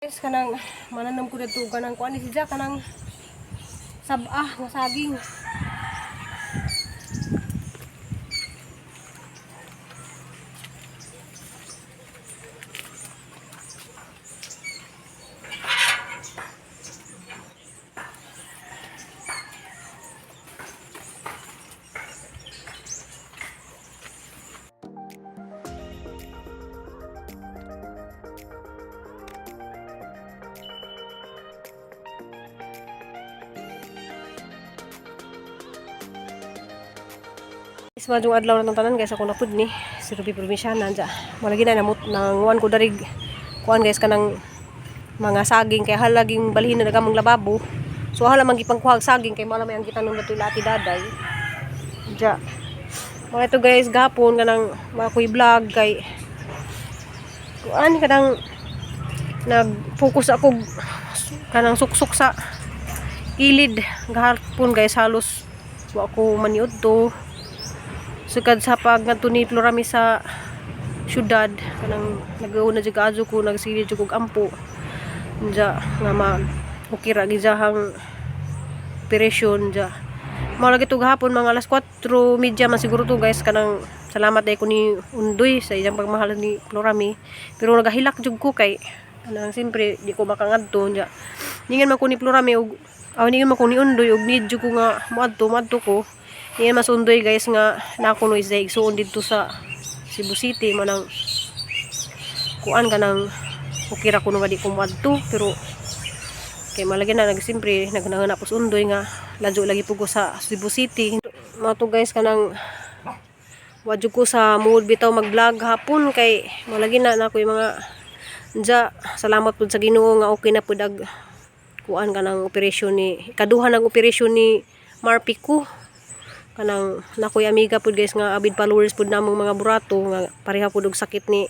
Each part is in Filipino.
guys, kanang mananam ko dito kanang kuan ni siya kanang sabah nga saging. Ismadong adlaw na tong tanan guys, ako napud ni si Ruby Provinciana dya. Malagi na namut nang wan ko darig kuan guys kanang mga saging kay halaging balhin na nagamong lababo. So hala man gipangkuhag saging kay mala may ang gitanong nato lati daday. Dya. Mga ito guys gapon kanang mga kuy vlog kay kuan kanang nag-focus ako kanang suksok sa ilid gahapon guys, halos wa ko maniud to. Sukad sa pag ngadto ni Florami sa syudad kanang nagauna jud kaadyo ko nagsili jud kog ampo dya nga ukira gizahang operasyon dya. Mao lagi to gahapon mga alas 4:30 man siguro to guys, kanang salamat day ko ni Undoy sa iyang pagmahal ni Florami, pero nagahilak jud ko kay kanang siyempre di ko makangadto dya. Ningan man ko ni Florami og ningan man ko ni Undoy og need jud ko nga moadto ko. Yan masundoy guys nga nakuno is daig suon dito sa Cebu City manang kuan kanang ukira kuno nga di ko moadto, pero kay malagi na nagsimpre nagnangan pos undoy nga ladyo lagi pugo sa Cebu City. Mao to guys kanang wadyo ko sa mood bitaw mag-vlog hapon kay malagi na nako yung mga dya. Salamat pud sa Ginoo nga okay na pud ag kuan kanang operasyon ni kaduha ng operasyon ni Marpi ko. Kanang nakoy amiga pud guys nga abid followers pud namong mga burato nga pareha pud og sakit ni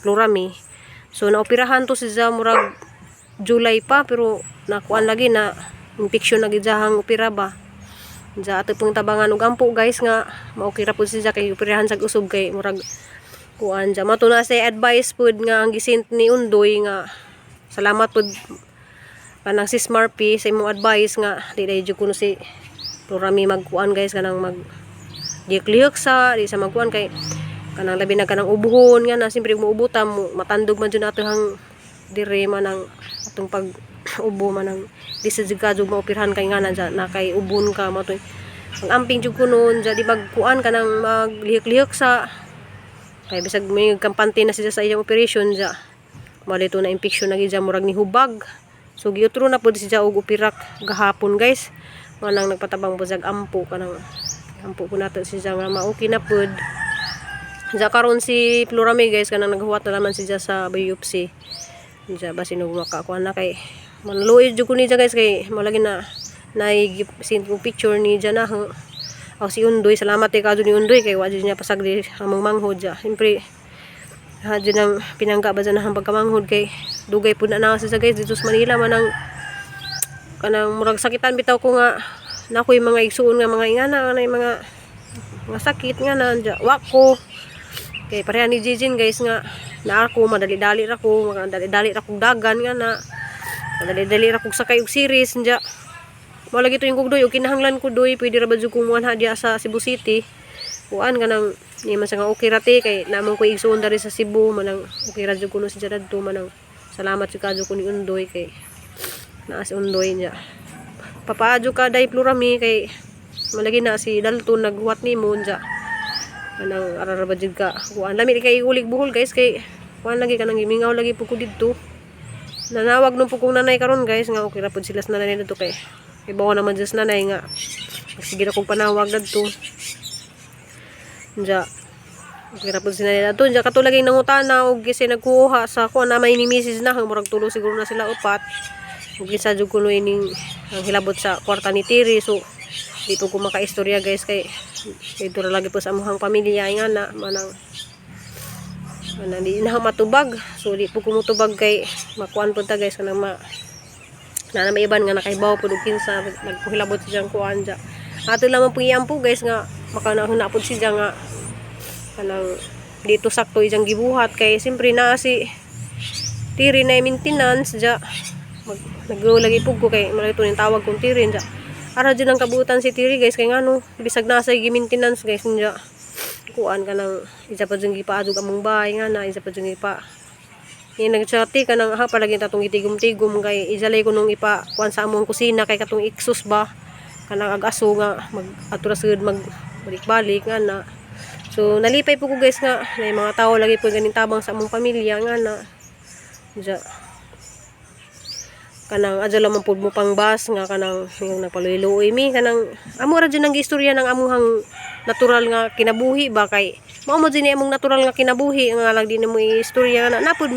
Florami. So naoperahan to siya murag July pa, pero nakuan lagi na infection na gidjahang opera ba. Diya ato pong tabangan og ampo guys nga maokira pud siya kay operahan sa usog kay murag kuan diya. Mato na say advice pud nga ang gisent ni Undoy nga salamat pud kanang sis Marpi sa imong advice nga di jud kuno si Florami magkuan guys kanang mag gikliyok sa di sa magkuan kay kanang labi na kanang ubuhon nga na siyempre muubutan mo matandog man jud nato hang dire manang atong pag ubo manang di sa jud maoperahan kay nga na kay ubon ka mo to ang amping jud kunon ja di magkuan kanang maglihok-lihok sa kay bisag may kampante na siya sa iyang operation ja malito na infection na gid murag ni hubag. So giutro na pud siya og operak gahapon guys, manang nagpatabang buzag ampo kanang ampo ko nato siya nga maoki na pud. Diya karon si Florami guys kanang naghuwat na naman siya sa biopsy. Diya basin og makakuan na kay manluoy jud ko ni guys kay malagi na send ko picture ni diya na si Undoy. Salamat kay kadto ni Undoy kay wa jud niya pasagdi among manghod diya. Siyempre jud nang pinangga ba na ang pagkamanghod kay dugay pud na siya guys dito sa Manila manang kanang murag sakitan bitaw ko nga nakoy mga igsuon nga mga ingana nga mga sakit nga na wa ko kay pareha ni Jijin guys nga na ako madali-dali ra ko madali-dali ra kog dagan nga na madali-dali ra kog sakay og series nya mao lagi to yung kog doy og kinahanglan ko doy pwede ra ba jud kumuan ha diya sa Cebu City kuan kanang ni man nga okay ra ti kay namon ko igsuon dari sa Cebu manang okay ra jud kuno si dadto manang salamat jud kadto ko ni Undoy kay naas Undoy niya papaadyo ka day Florami kay malagi na si Dalton naghuwat ni mo niya anang araraba jud ka kuan lami kay ulig buhol guys kay kuan lagi kanang gimingaw lagi pud ko didto nanawag nung pukong nanay karon guys nga okay ra pud sila sa nanay dito kay bawa naman just nanay nga sige na kong panawag dito niya okay ra pud sila dito niya kato lagi nangutana og gisi nagkuha sa kuan na may ni Mrs. na murag tulo siguro na sila upat. Gisa jud kuno ining ang hilabot sa kwarta ni Tiri, so di po ko makaistorya guys kay dito lagi po sa amuhang pamilya nga na manang di na matubag, so di po ko mutubag kay makuan po ta guys kanang na may iban nga nakaibaw po og kinsa nagkuhilabot siyang kuan ja ato lamang po iyampo guys nga makanahuna po siya nga kanang dito sakto iyang gibuhat kay siyempre na si tiri na maintenance ja naglagi pug ko kay malito ning tawag kong tiri ja. Ara dyan ang kabutan si tiri guys kay ngano bisag nasa gi-maintenance guys nya kuan ka nang isa pa dyan gipaadog among bahay nga na isa pa dyan gipa ni nagchati ka nang palagi tatong itigom-tigom kay isalay ko nung ipa kuan sa among kusina kay katong exhaust ba kanang ag-aso nga mag aturasud mag balik-balik nga na. So nalipay po ko guys nga may mga tao lagi po ganing tabang sa among pamilya nga na ja kanang adyo lamang pud mo pang bus nga kanang yung napaluy-luoy mi kanang amo ra dyan ang istorya ng amuhang natural nga kinabuhi ba kay mao mo din among natural nga kinabuhi nga lang din mo istorya nga napud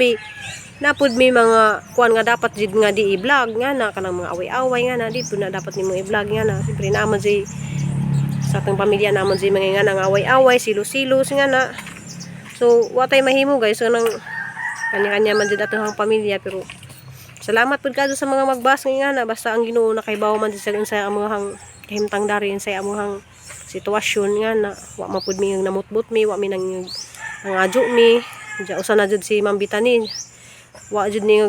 may mga kuan nga dapat jud nga di i-vlog nga na kanang mga away-away nga na di pud na dapat nimo i-vlog nga na siyempre naman si sa atong pamilya naman si mga nga nang away-away silos-silos nga na. So watay mahimo guys so nang kanya-kanya man jud atong pamilya pero salamat pud kadto sa mga magbas nga na basta ang Ginoo nakaibaw man sa among kahimtang darin sa among sitwasyon nga na wa man pud mi namutbot mi wa mi nang adyo mi ja usa na jud si Ma'am Bitani wa jud ni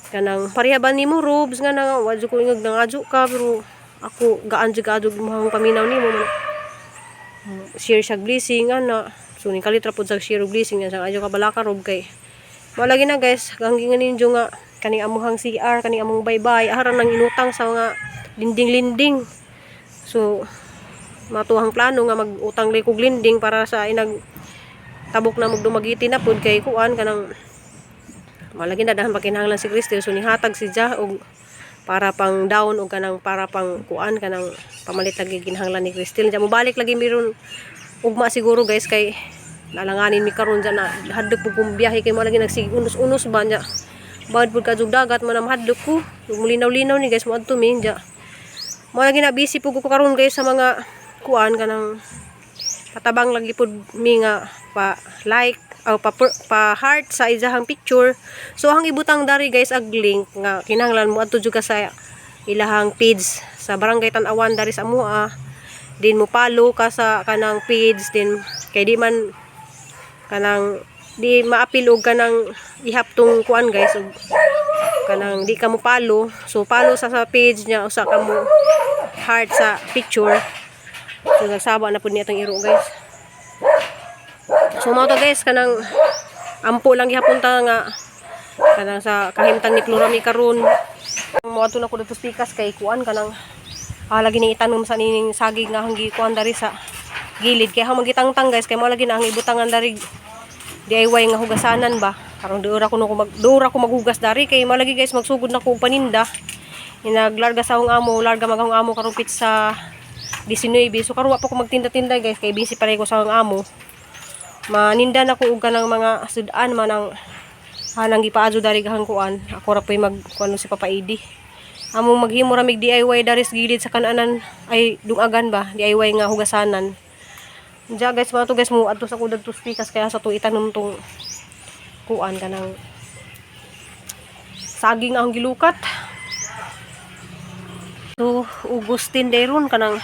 kanang parehaban nimo robes nga na wa jud ko ingag nangadyo ka pero ako gaan jud kadug mahang paminaw nimo share siya blessing nga na so ni kalitra pud sa share blessing nga sang adyo ka balaka rob kay malagi na guys hanggang ninyo nga kaning amuhang CR kaning among baybay aharan nang inutang sa mga linding-linding so matuhang plano nga mag-utang likog linding para sa inag tabok na magdumagiti na pud kay kuan kanang malagi na dahan pakinahanglan si Cristel so nihatag si Jah og para pang down og kanang para pang kuan kanang pamalit lagi ginahanglan ni Cristel ja mo balik lagi miron ugma siguro guys kay nalanganin mi karon dyan na hadlok po kong biyahe kay mo lagi nagsigunos-unos ba niya bawad po kajug dagat mo na mahadlok ko mulinaw-linaw ni guys mo adto mi dyan mo lagi na busy po ko karon guys sa mga kuan kanang patabang lagi po mi nga pa like o pa heart sa izahang picture so hang ibutang dari guys ag link nga kinahanglan mo adto jud ka sa ilahang page sa Barangay Tan-awan dari sa amoa din mo follow ka sa kanang page din kay di man kanang di maapil og kanang ihaptong kuan guys og kanang di ka mo follow so follow sa page niya usa ka mo heart sa picture so nagsaba na pud ni atong iro guys so mao to guys kanang ampo lang gihapon ta nga kanang sa kahimtang ni Florami karon mo ato na ko dito pikas kay kuan kanang lagi ning itanom sa nining saging nga hanggi kuan dari sa gilid kaya ha magitangtang guys kay mo lagi na ang ibutangan dari DIY nga hugasanan ba karon dura ko maghugas dari kay mo lagi guys magsugod na ko paninda inaglarga sa akong amo larga magahong amo karon pizza 19 so karon wa pa ko magtinda-tinda guys kay busy pa rin ko sa akong amo maninda na ko og kanang mga sudan man ang hanang gipaadyo dari gahang kuan ako ra pay magkuano si Papa Idi among maghimo ra mig DIY dari sa gilid sa kananan ay dungagan ba DIY nga hugasanan. Diya guys, mga to guys, mo adto sa kudag to spikas kaya sa to itanom tong kuan kanang saging ang gilukat. So, Augustine Deron kanang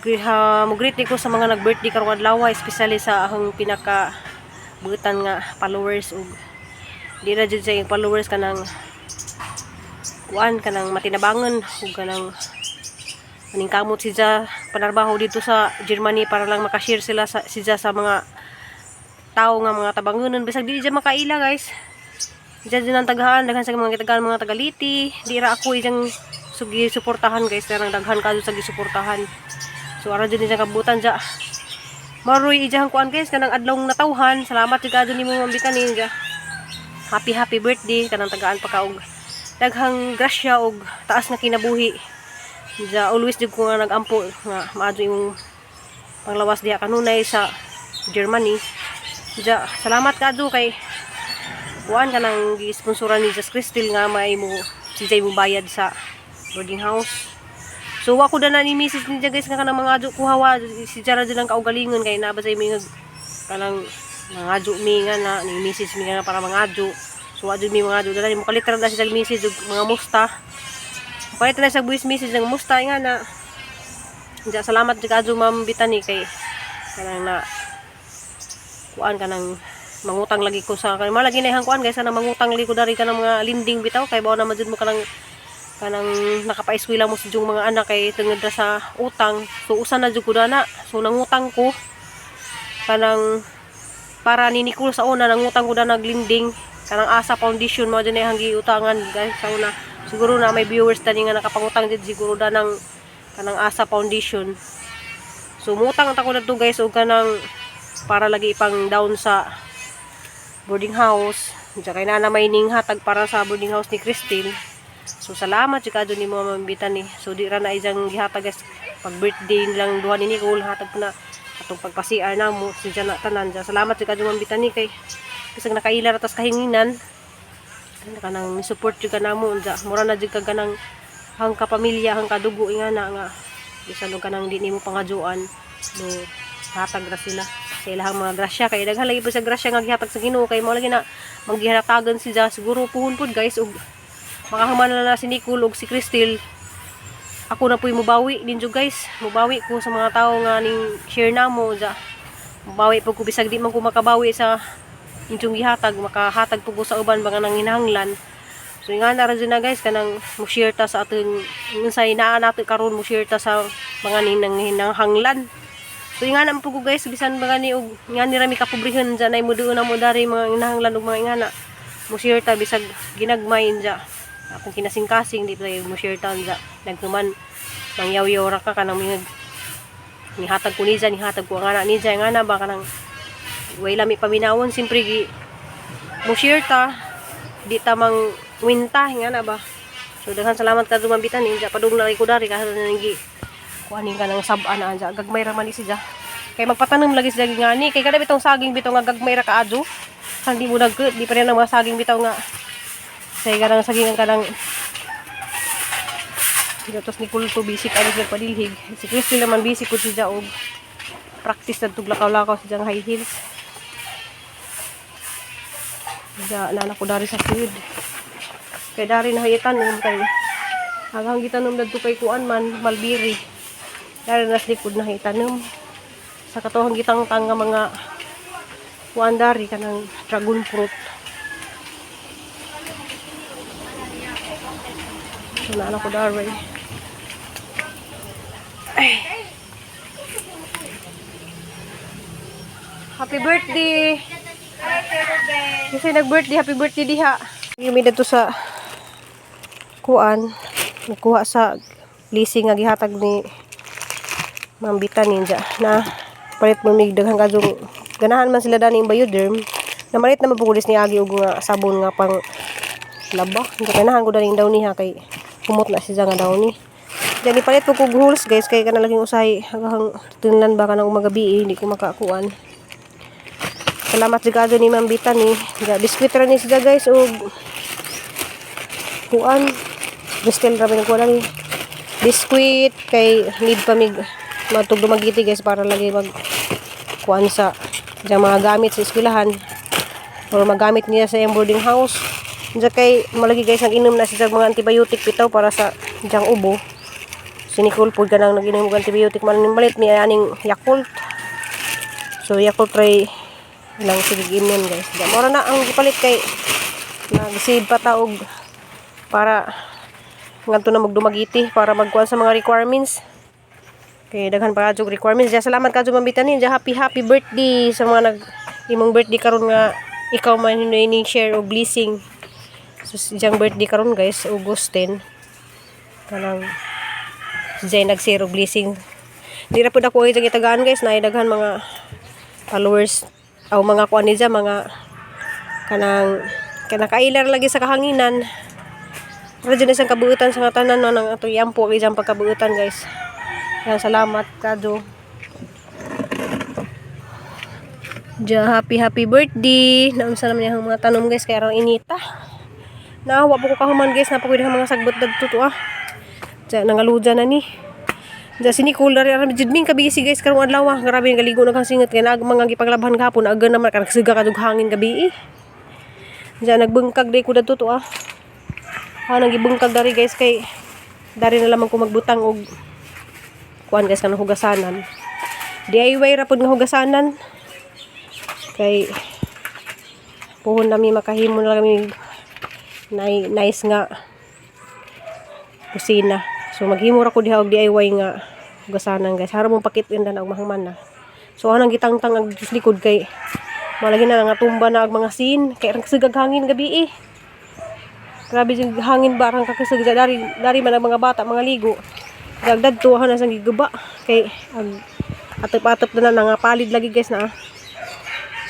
mo greet ko sa mga nag-birthday karong adlaw, especially sa akong pinaka butan nga followers ug di ra jud sa followers kanang kuan kanang matinabangan ug kanang aning kamot siya panarbaho dito sa Germany para lang makashare sila siya sa mga tao nga mga tabangonon bisag di diya makaila guys diya din ang tagahan daghan sa mga kitagahan mga tagaliti di ra ako ijang sugi suportahan guys nang daghan kadto sa gisuportahan so ara jud diya kabutan diya maroy ijang kuan guys kanang adlaw natawhan salamat jud kadto nimo Ma'am Bitani diya happy birthday kanang tagaan pa ka og daghang grasya og taas na kinabuhi. Diya always jud ko nga nagampo nga maadto imong panglawas diha kanunay sa Germany. Diya salamat kadto kay kuan kanang gi-sponsoran ni Just Cristel nga may mo sijay mo bayad sa boarding house. So wa ko na ni message ni guys nga kanang mga adyo kuhawa si Jara jud lang kaugalingon kay na ba say mi nga kanang mga adyo mi nga na ni message mi nga para mga adyo. So adyo mi mga adyo dala mo kalitra na si message ug mga musta. Pwede na sa voice message ng musta nga na diya salamat jud kadto Ma'am Bitani kay kanang na kuan kanang mangutang lagi ko sa kanang malagi na kuan guys na mangutang lagi ko dari ka ng mga linding bitaw kay bao na jud mo kanang nakapaeskwela mo sa jung mga anak kay tungod ra sa utang. So usa na jud ko na. So nangutang ko kanang para ni Nicole sa una nangutang ko na naglinding kanang Asa Foundation mo dinay hanggi utangan guys sa una. Siguro na may viewers tani nga nakapangutang jud siguro da ng kanang Asa Foundation. So mutang ta ko na to guys og kanang para lagi ipang down sa boarding house. Diya kay na may ning hatag para sa boarding house ni Christine. So salamat jud kadto nimo mambitan ni. So di ra na ijang gihatag guys pag birthday nilang duha ni Nicole hatag ko na atong pagpa-CR namo si na tanan. Diya salamat jud kadto mambitan ni kay bisag nakailar atas kahinginan. Kanang support jud ka namo diya. Mura na jud ka ganang hang kapamilya hang kadugo ingana nga bisan og kanang di nimo pangajuan no hatag ra sila sa ilahang mga grasya kay daghan lagi po sa grasya nga gihatag sa Ginoo kay mo lagi na maggihatagagan siya siguro puhon pud guys ug makahuman na si Nicole ug si Crystal ako na po'y mubawi din jud guys mubawi ko sa mga tao nga ning share namo ja mubawi po ko bisag di man ko makabawi sa inyong gihatag makahatag po ko sa uban mga nang hinahanglan so nga na ra na guys kanang mo share ta sa ating unsay naa nato karon mo share ta sa mga ning hinahanglan. So nga na po ko guys bisan mga ni og nga ni rami kapobrehon dyan ay muduon na mo dari mga inahanglan og mga ingana mo share ta bisag ginagmay dya akong kinasing-kasing di pa mo share ta dya nagtuman mangyaw-yaw ra ka kanang mga nihatag ko ni dyan nihatag ko ang anak ni dyan nga na ba kanang way lami paminawon simpre gi mo share ta di ta mang winta nga na ba so daghan salamat ka dumambitan ni dya padung na ko dari kasi nangi kuanin ka ng sab-an na dyan. Gagmay ra man siya. Kay magpatanom lagi siya nga ni. Kay kada bitong saging bitaw nga gagmay ra kaadyo. Hindi mo nagkut. Di pa rin ang mga saging bitaw nga. Kay ganang saging ang kanang tos ni Kulto bisik ano siya padilhig. Si Crystal naman bisik ko siya og practice na tuglakaw-lakaw siya high heels. Diya nanak ko dari sa food. Kay dari na hayitan kay hanggang gitanom dadto kay kuan man malbiri. Dari nas likod na hitanam sa katuhang gitangtang nga mga kuandari kanang dragon fruit. So na ko dari. Happy birthday. Kasi nag-birthday, happy birthday diha. Yumi dito sa kuan, nagkuha sa blessing nga gihatag ni mambitan ninja na palit mo mig daghang kadung ganahan man sila dani Bioderm na malit na mapugulis ni agi og nga sabon nga pang laba ganahan ko daling daw niha kay kumot na siya nga daw ni jadi palit po kog holes guys kay kana laging usahay hanggang tunlan ba kanang umagabi hindi ko makakuan salamat sigado ni mambitan ni biskwit ra ni siya guys og kuan Crystal ra man ko ni biskwit kay need pa mig matug dumagiti guys para lagi mag kuan sa diyang mga gamit sa eskwelahan or magamit niya sa boarding house dyan kay malagi guys nag-inom na siya mga antibiotic bitaw para sa diyang ubo si Nicole po ganang nag-inom ng antibiotic malit niya aning Yakult so Yakult try lang sigig immune guys dyan mora na ang gipalit kay nag-save pa taog para ngadto na magdumagiti para magkuan sa mga requirements. Okay, daghan pa kadto requirements. Diya salamat kadto mambitan ni. Diya happy birthday sa mga imong birthday karon nga ikaw man ni share og blessing. So diyang birthday karon guys, August 10. Kanang diya nag-share og blessing. Di ra pud ako ay gitagaan guys, na daghan mga followers o mga kuan ni diya mga kanang kailar lagi sa kahanginan. Radyo na isang kabuutan sa tanan no, ng atong yampo kay diyang pagkabuutan guys. Yan, salamat kado. Diya happy birthday. Naunsa naman yung mga tanom guys kay arang inita. Naawa po ko kahuman guys, napakuha ng mga sagbot dagto to ah. Diya nangaluja na ni. Diya si Nicole dari aram jud ming kabisi guys karong adlaw ah. Grabe nga ligo naghang singot kay naag mga gipaglabhan gahapon aga naman kan siga kadug hangin gabi. Diya nagbungkag day ko dagto to ah. Nagibungkag dari guys kay dari na lamang ko magbutang og kuan guys kanang hugasanan. DIY ra pud nga hugasanan. Kay puhon nami makahimo na kami nice nga kusina. So maghimo ra ko diha og DIY nga hugasanan guys. Hara mo pakit-in na og mahangman na. So anang gitangtang ang likod kay malagi na nga tumba na og mga sin kay rang sigag hangin gabi eh. Grabe yung hangin ba rang kakasag dari man ang mga bata mga ligo. Dagdag tuwa na sang giguba kay atop-atop na nga palid lagi guys na.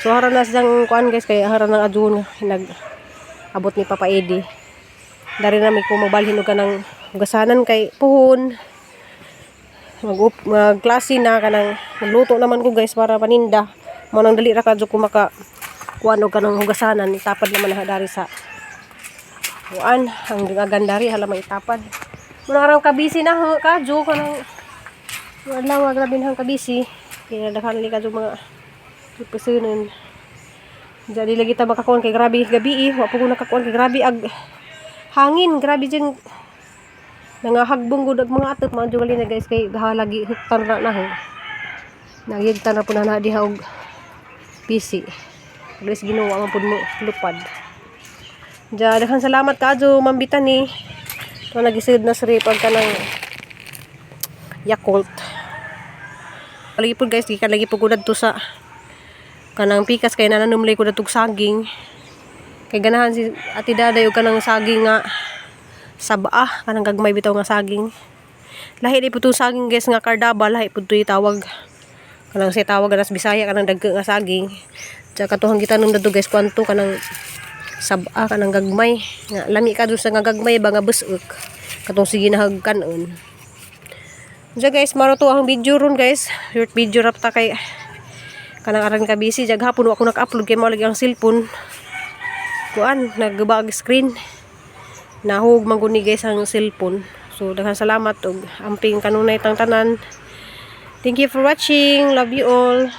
So hara na siyang kuan guys kay hara nang adun nag abot ni Papa Eddie. Dari na mi ko mabalhin og kanang hugasanan kay puhon. Magklase na kanang magluto naman ko guys para paninda. Mo nang dali ra kadto ko maka kuan og kanang hugasanan itapad naman na dari sa kuan ang gagandari hala maitapad. Muna karang kabisi na kadto kanang adlaw grabe hang kabisi. Kaya daghan li kadto mga ipusunon. Jadi lagi ta makakuan kay grabe gabi wa pa ko nakakuan kay grabe ag hangin grabe jeng nangahagbong gud mga atop mga jugali na guys kay lagi huktan ra na ho. Nagyigtan ra pud na diha og PC. Guys ginawa man pud mo lupad. Daghan salamat kadto Ma'am Bitani. To nagisud na sri pag kanang Yakult. Lagi pud guys gikan lagi pud to sa kanang pikas kay nananumlay ko datog saging. Kay ganahan si Ate Daday og kanang saging nga sabaa kanang gagmay bitaw nga saging. Lahi di pud to saging guys nga kardaba lahi pud to itawag. Kanang say tawag anas Bisaya kanang dagko nga saging. Tsaka katuhang gitanom dadto guys kwanto kanang sabaa kanang gagmay nga lami ka sa nga gagmay ba nga busuk katong sige nahag kanon. So guys maroto ang video ron guys. Short video ra ta kay kanang aran ka busy jag hapon wa ko naka-upload kay mao lagi ang cellphone. Kuan nagbag screen. Nahug man guni guys ang cellphone. So daghan salamat og amping kanunay tang tanan. Thank you for watching. Love you all.